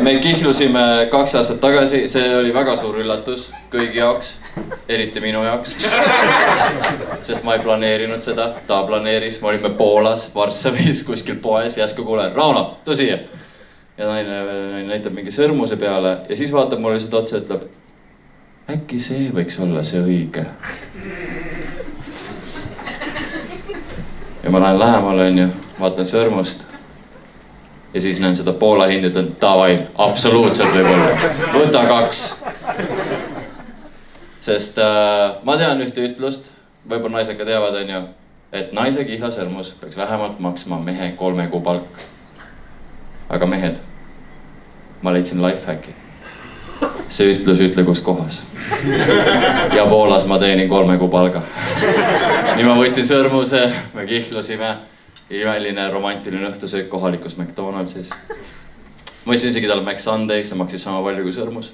Me kihlusime 2 aastat tagasi, see oli väga suur üllatus kõigi jaoks, eriti minu jaoks. Sest ma ei planeerinud seda, ta planeeris, me olime Poolas, Varssavis, kuskil poes, järsku kuulen, Rauno, tule siia. Ja naine näitab mingi sõrmuse peale ja siis vaatab mulle lihtsalt otsa ja ütleb, äkki see võiks olla see õige. Ja ma lähen lähemale, vaatan sõrmust. Ja siis näen seda Poola hindi, ütlen, davai, absoluutselt võib olla. Võta 2. Sest ma tean ühte ütlust, võib-olla naised ka teavad, et naise kihlasõrmus peaks vähemalt maksma mehe 3 kuu palk. Aga mehed, ma leidsin lifehacki. See ütlus ütle kus kohas. Ja Poolas ma teenin 3 kuu palga. Nii ma võtsin sõrmuse, me kihlusime. Imeline romantiline õhtusöök kohalikus McDonaldsis. Ma võtsin isegi talle McSunday'ks ja maksis sama palju kui sõrmus.